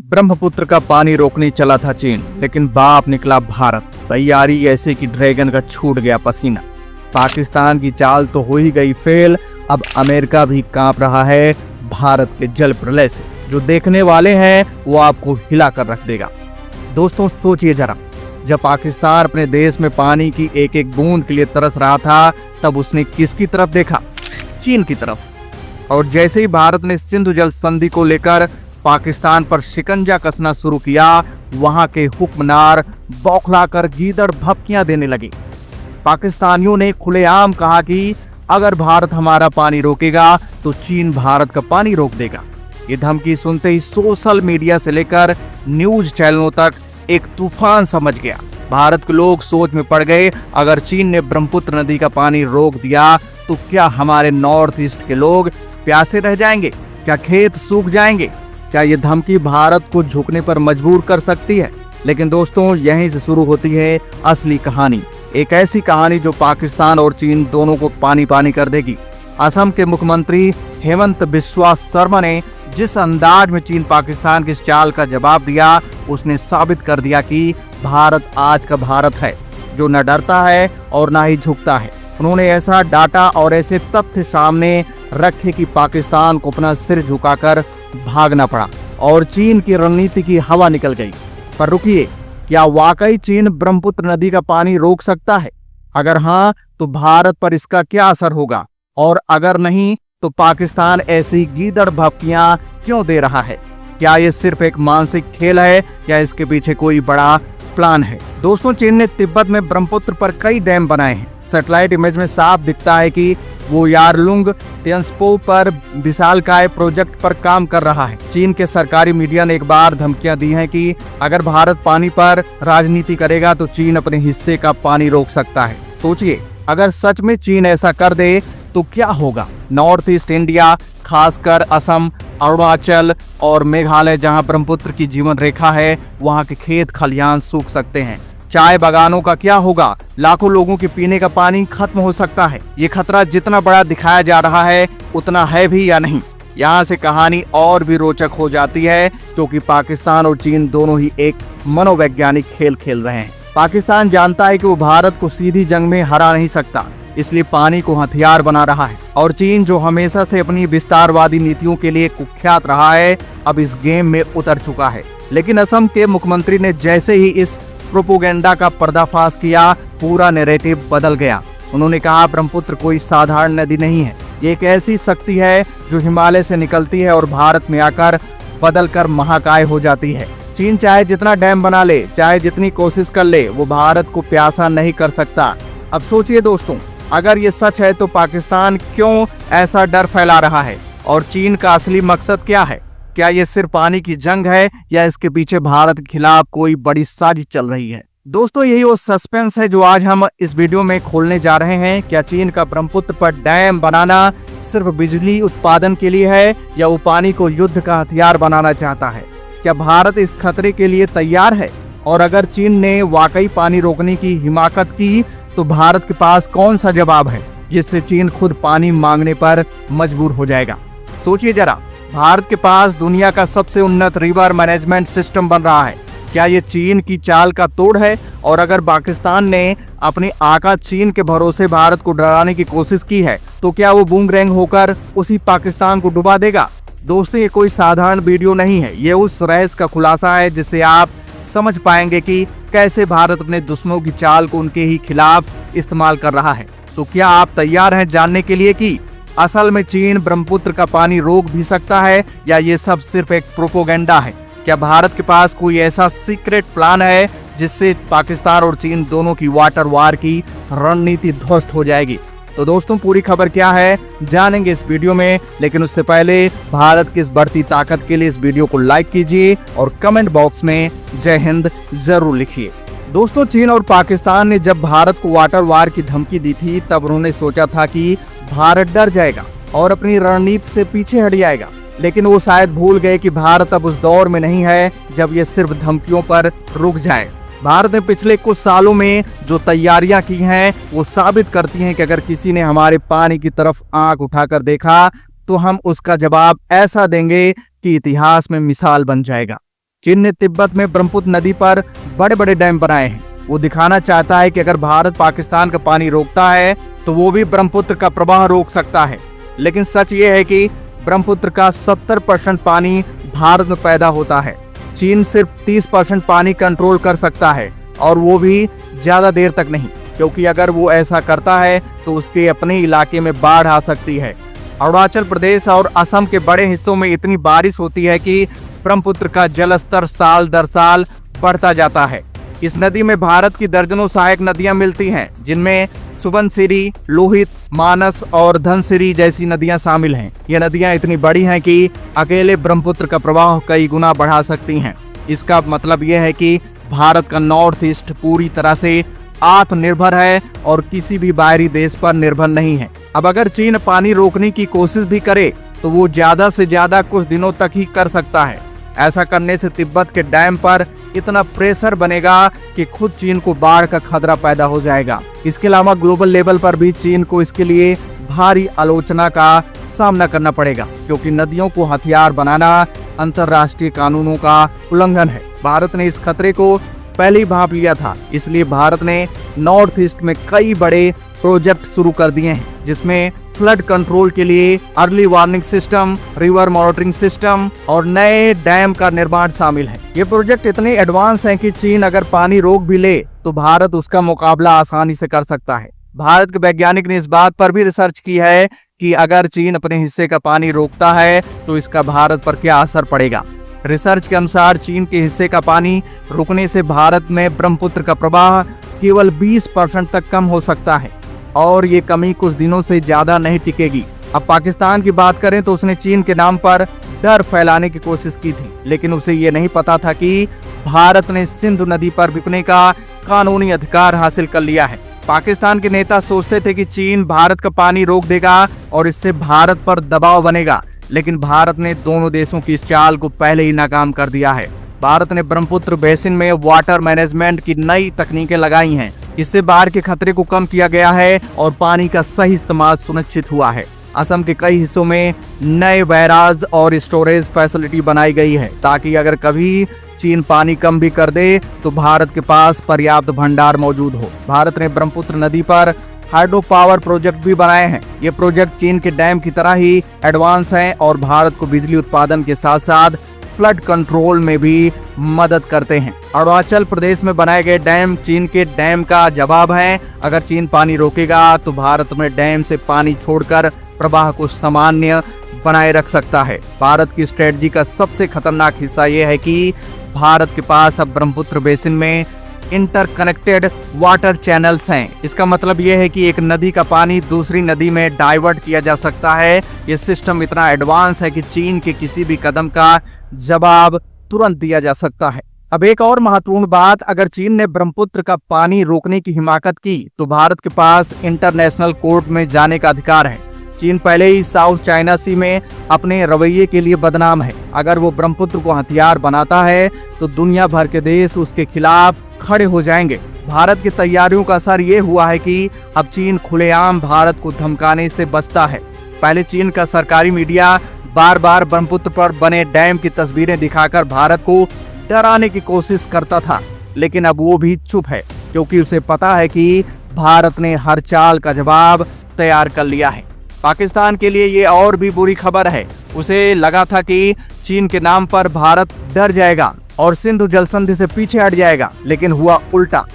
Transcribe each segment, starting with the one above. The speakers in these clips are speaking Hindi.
ब्रह्मपुत्र का पानी रोकने चला था चीन, लेकिन बाप निकला भारत। तैयारी ऐसे कि ड्रैगन का छूट गया पसीना। पाकिस्तान की चाल तो हो ही गई फेल, अब अमेरिका भी कांप रहा है भारत के जल प्रलय से। जो देखने वाले हैं वो आपको हिला कर रख देगा। दोस्तों सोचिए जरा, जब पाकिस्तान अपने देश में पानी की एक एक बूंद के लिए तरस रहा था, तब उसने किसकी तरफ देखा? चीन की तरफ। और जैसे ही भारत ने सिंधु जल संधि को लेकर पाकिस्तान पर शिकंजा कसना शुरू किया, वहां के हुक्मरान बौखलाकर गीदड़ भपकियां देने लगे। पाकिस्तानियों ने खुलेआम कहा कि अगर भारत हमारा पानी रोकेगा तो चीन भारत का पानी रोक देगा। ये धमकी सुनते ही सोशल मीडिया से लेकर न्यूज चैनलों तक एक तूफान समझ गया। भारत के लोग सोच में पड़ गए, अगर चीन ने ब्रह्मपुत्र नदी का पानी रोक दिया तो क्या हमारे नॉर्थ ईस्ट के लोग प्यासे रह जाएंगे? क्या खेत सूख जाएंगे? क्या ये धमकी भारत को झुकने पर मजबूर कर सकती है? लेकिन दोस्तों, यहीं से शुरू होती है असली कहानी। एक ऐसी कहानी जो पाकिस्तान और चीन दोनों को पानी पानी कर देगी। असम के मुख्यमंत्री हेमंत बिस्वा शर्मा ने जिस अंदाज में चीन पाकिस्तान की इस चाल का जवाब दिया, उसने साबित कर दिया कि भारत आज का भारत है जो न डरता है और न ही झुकता है। उन्होंने ऐसा डाटा और ऐसे तथ्य सामने रखे कि पाकिस्तान को अपना सिर झुकाकर भागना पड़ा और चीन की रणनीति की हवा निकल गई। पर रुकिए, क्या वाकई चीन ब्रह्मपुत्र नदी का पानी रोक सकता है? अगर हाँ, तो भारत पर इसका क्या असर होगा? और अगर नहीं, तो पाकिस्तान ऐसी गीदड़ भपकियां क्यों दे रहा है? क्या ये सिर्फ एक मानसिक खेल है या इसके पीछे कोई बड़ा प्लान है? दोस्तों, चीन ने तिब्बत में ब्रह्मपुत्र पर कई डैम बनाए हैं। सैटेलाइट इमेज में साफ दिखता है कि वो यारलुंग त्सपो पर विशालकाय प्रोजेक्ट पर काम कर रहा है। चीन के सरकारी मीडिया ने एक बार धमकियां दी हैं कि अगर भारत पानी पर राजनीति करेगा तो चीन अपने हिस्से का पानी रोक सकता है। सोचिए, अगर सच में चीन ऐसा कर दे तो क्या होगा? नॉर्थ ईस्ट इंडिया, खासकर असम, अरुणाचल और मेघालय, जहां ब्रह्मपुत्र की जीवन रेखा है, वहां के खेत खलिहान सूख सकते हैं। चाय बागानों का क्या होगा? लाखों लोगों के पीने का पानी खत्म हो सकता है। ये खतरा जितना बड़ा दिखाया जा रहा है, उतना है भी या नहीं? यहाँ से कहानी और भी रोचक हो जाती है, क्योंकि पाकिस्तान और चीन दोनों ही एक मनोवैज्ञानिक खेल खेल रहे हैं। पाकिस्तान जानता है कि वो भारत को सीधी जंग में हरा नहीं सकता, इसलिए पानी को हथियार बना रहा है। और चीन, जो हमेशा से अपनी विस्तारवादी नीतियों के लिए कुख्यात रहा है, अब इस गेम में उतर चुका है। लेकिन असम के मुख्यमंत्री ने जैसे ही इस प्रोपोगेंडा का पर्दाफाश किया, पूरा नैरेटिव बदल गया। उन्होंने कहा, ब्रह्मपुत्र कोई साधारण नदी नहीं है, ये एक ऐसी शक्ति है जो हिमालय से निकलती है और भारत में आकर बदलकर महाकाय हो जाती है। चीन चाहे जितना डैम बना ले, चाहे जितनी कोशिश कर ले, वो भारत को प्यासा नहीं कर सकता। अब सोचिए दोस्तों, अगर ये सच है तो पाकिस्तान क्यों ऐसा डर फैला रहा है? और चीन का असली मकसद क्या है? क्या ये सिर्फ पानी की जंग है या इसके पीछे भारत के खिलाफ कोई बड़ी साजिश चल रही है? दोस्तों, यही वो सस्पेंस है जो आज हम इस वीडियो में खोलने जा रहे हैं। क्या चीन का ब्रह्मपुत्र पर डैम बनाना सिर्फ बिजली उत्पादन के लिए है या वो पानी को युद्ध का हथियार बनाना चाहता है? क्या भारत इस खतरे के लिए तैयार है? और अगर चीन ने वाकई पानी रोकने की हिमाकत की, तो भारत के पास कौन सा जवाब है जिससे चीन खुद पानी मांगने पर मजबूर हो जाएगा? सोचिए जरा, भारत के पास दुनिया का सबसे उन्नत रिवर मैनेजमेंट सिस्टम बन रहा है। क्या ये चीन की चाल का तोड़ है? और अगर पाकिस्तान ने अपने आका चीन के भरोसे भारत को डराने की कोशिश की है, तो क्या वो बूमरैंग होकर उसी पाकिस्तान को डुबा देगा? दोस्तों, ये कोई साधारण वीडियो नहीं है, ये उस रहस्य का खुलासा है जिससे आप समझ पाएंगे कि कैसे भारत अपने दुश्मनों की चाल को उनके ही खिलाफ इस्तेमाल कर रहा है। तो क्या आप तैयार हैं जानने के लिए कि असल में चीन ब्रह्मपुत्र का पानी रोक भी सकता है या ये सब सिर्फ एक प्रोपोगेंडा है? क्या भारत के पास कोई ऐसा सीक्रेट प्लान है जिससे पाकिस्तान और चीन दोनों की वाटर वार की रणनीति ध्वस्त हो जाएगी? तो दोस्तों, पूरी खबर क्या है जानेंगे इस वीडियो में, लेकिन उससे पहले भारत की इस बढ़ती ताकत के लिए इस वीडियो को लाइक कीजिए और कमेंट बॉक्स में जय हिंद जरूर लिखिए। दोस्तों, चीन और पाकिस्तान ने जब भारत को वाटर वार की धमकी दी थी, तब उन्होंने सोचा था कि भारत डर जाएगा और अपनी रणनीति से पीछे हट जाएगा। लेकिन वो शायद भूल गए कि भारत अब उस दौर में नहीं है जब ये सिर्फ धमकियों पर रुक जाए। भारत ने पिछले कुछ सालों में जो तैयारियां की हैं, वो साबित करती हैं कि अगर किसी ने हमारे पानी की तरफ आंख उठाकर देखा, तो हम उसका जवाब ऐसा देंगे कि इतिहास में मिसाल बन जाएगा। चीन ने तिब्बत में ब्रह्मपुत्र नदी पर बड़े बड़े डैम बनाए हैं। वो दिखाना चाहता है कि अगर भारत पाकिस्तान का पानी रोकता है तो वो भी ब्रह्मपुत्र का प्रवाह रोक सकता है। लेकिन सच ये है कि ब्रह्मपुत्र का 70% पानी भारत में पैदा होता है। चीन सिर्फ 30% पानी कंट्रोल कर सकता है, और वो भी ज्यादा देर तक नहीं, क्योंकि अगर वो ऐसा करता है तो उसके अपने इलाके में बाढ़ आ सकती है। अरुणाचल प्रदेश और असम के बड़े हिस्सों में इतनी बारिश होती है कि ब्रह्मपुत्र का जलस्तर साल दर साल बढ़ता जाता है। इस नदी में भारत की दर्जनों सहायक नदियां मिलती हैं, जिनमें सुबनसिरी, लोहित, मानस और धनसिरी जैसी नदियां शामिल हैं। ये नदियां इतनी बड़ी हैं कि अकेले ब्रह्मपुत्र का प्रवाह कई गुना बढ़ा सकती हैं। इसका मतलब यह है कि भारत का नॉर्थ ईस्ट पूरी तरह से आत्मनिर्भर है और किसी भी बाहरी देश पर निर्भर नहीं है। अब अगर चीन पानी रोकने की कोशिश भी करे तो वो ज्यादा से ज्यादा कुछ दिनों तक ही कर सकता है। ऐसा करने से तिब्बत के डैम पर इतना प्रेशर बनेगा कि खुद चीन को बाढ़ का खतरा पैदा हो जाएगा। इसके अलावा ग्लोबल लेवल पर भी चीन को इसके लिए भारी आलोचना का सामना करना पड़ेगा, क्योंकि नदियों को हथियार बनाना अंतर्राष्ट्रीय कानूनों का उल्लंघन है। भारत ने इस खतरे को पहले ही भांप लिया था, इसलिए भारत ने नॉर्थ ईस्ट में कई बड़े प्रोजेक्ट शुरू कर दिए हैं, जिसमें फ्लड कंट्रोल के लिए early warning system, river monitoring system और नए डैम का निर्माण शामिल है। ये प्रोजेक्ट इतने एडवांस हैं कि चीन अगर पानी रोक भी ले तो भारत उसका मुकाबला आसानी से कर सकता है। भारत के वैज्ञानिक ने इस बात पर भी रिसर्च की है कि अगर चीन अपने हिस्से का पानी रोकता है तो इसका भारत पर क्या असर पड़ेगा। रिसर्च के अनुसार चीन के हिस्से का पानी रुकने से भारत में ब्रह्मपुत्र का प्रवाह केवल 20% तक कम हो सकता है, और ये कमी कुछ दिनों से ज्यादा नहीं टिकेगी। अब पाकिस्तान की बात करें तो उसने चीन के नाम पर डर फैलाने की कोशिश की थी, लेकिन उसे ये नहीं पता था कि भारत ने सिंधु नदी पर रुकने का कानूनी अधिकार हासिल कर लिया है। पाकिस्तान के नेता सोचते थे कि चीन भारत का पानी रोक देगा और इससे भारत पर दबाव बनेगा, लेकिन भारत ने दोनों देशों की इस चाल को पहले ही नाकाम कर दिया है। भारत ने ब्रह्मपुत्र बेसिन में वाटर मैनेजमेंट की नई तकनीकें लगाई हैं। इससे बाढ़ के खतरे को कम किया गया है और पानी का सही इस्तेमाल सुनिश्चित हुआ है। असम के कई हिस्सों में नए बैराज और स्टोरेज फैसिलिटी बनाई गई है, ताकि अगर कभी चीन पानी कम भी कर दे तो भारत के पास पर्याप्त भंडार मौजूद हो। भारत ने ब्रह्मपुत्र नदी पर हाइड्रो पावर प्रोजेक्ट भी बनाए हैं। ये प्रोजेक्ट चीन के डैम की तरह ही एडवांस हैं और भारत को बिजली उत्पादन के साथ साथ फ्लड कंट्रोल में भी मदद करते हैं। अरुणाचल प्रदेश में बनाए गए डैम चीन के डैम का जवाब हैं। अगर चीन पानी रोकेगा तो भारत में डैम से पानी छोड़कर प्रवाह को सामान्य बनाए रख सकता है। भारत की स्ट्रेटजी का सबसे खतरनाक हिस्सा यह है कि भारत के पास अब ब्रह्मपुत्र बेसिन में इंटरकनेक्टेड वाटर चैनल्स हैं। इसका मतलब यह है कि एक नदी का पानी दूसरी नदी में डाइवर्ट किया जा सकता है। ये सिस्टम इतना एडवांस है कि चीन के किसी भी कदम का जवाब तुरंत दिया जा सकता है। अब एक और महत्वपूर्ण बात, अगर चीन ने ब्रह्मपुत्र का पानी रोकने की हिमाकत की तो भारत के पास इंटरनेशनल कोर्ट में जाने का अधिकार है। चीन पहले ही साउथ चाइना सी में अपने रवैये के लिए बदनाम है। अगर वो ब्रह्मपुत्र को हथियार बनाता है तो दुनिया भर के देश उसके खिलाफ खड़े हो जाएंगे। भारत की तैयारियों का असर ये हुआ है कि अब चीन खुलेआम भारत को धमकाने से बचता है। पहले चीन का सरकारी मीडिया बार बार ब्रह्मपुत्र पर बने डैम की तस्वीरें दिखाकर भारत को डराने की कोशिश करता था, लेकिन अब वो भी चुप है, क्योंकि उसे पता है कि भारत ने हर चाल का जवाब तैयार कर लिया है। पाकिस्तान के लिए ये और भी बुरी खबर है। उसे लगा था कि चीन के नाम पर भारत डर जाएगा और सिंधु जल संधि से पीछे हट जाएगा, लेकिन हुआ उल्टा।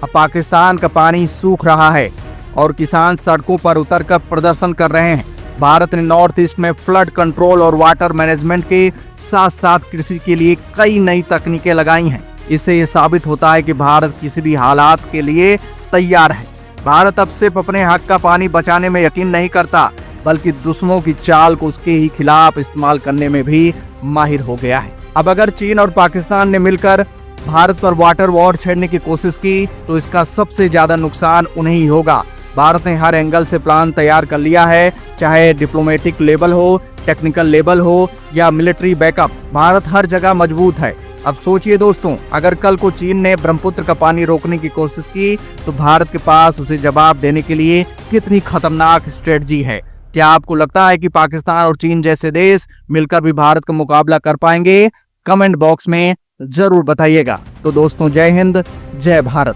अब पाकिस्तान का पानी सूख रहा है और किसान सड़कों पर उतरकर प्रदर्शन कर रहे हैं। भारत ने नॉर्थ ईस्ट में फ्लड कंट्रोल और वाटर मैनेजमेंट के साथ साथ कृषि के लिए कई नई तकनीकें लगाई हैं। इससे ये साबित होता है कि भारत किसी भी हालात के लिए तैयार है। भारत अब सिर्फ अपने हक का पानी बचाने में यकीन नहीं करता, बल्कि दुश्मनों की चाल को उसके ही खिलाफ इस्तेमाल करने में भी माहिर हो गया है। अब अगर चीन और पाकिस्तान ने मिलकर भारत पर वाटर वॉर छेड़ने की कोशिश की तो इसका सबसे ज्यादा नुकसान उन्हें ही होगा। भारत ने हर एंगल से प्लान तैयार कर लिया है, चाहे डिप्लोमेटिक लेवल हो, टेक्निकल लेवल हो या मिलिट्री बैकअप। भारत हर जगह मजबूत है। अब सोचिए दोस्तों, अगर कल को चीन ने ब्रह्मपुत्र का पानी रोकने की कोशिश की तो भारत के पास उसे जवाब देने के लिए कितनी खतरनाक स्ट्रेटजी है। क्या आपको लगता है कि पाकिस्तान और चीन जैसे देश मिलकर भी भारत का मुकाबला कर पाएंगे? कमेंट बॉक्स में जरूर बताइएगा। तो दोस्तों, जय हिंद, जय भारत।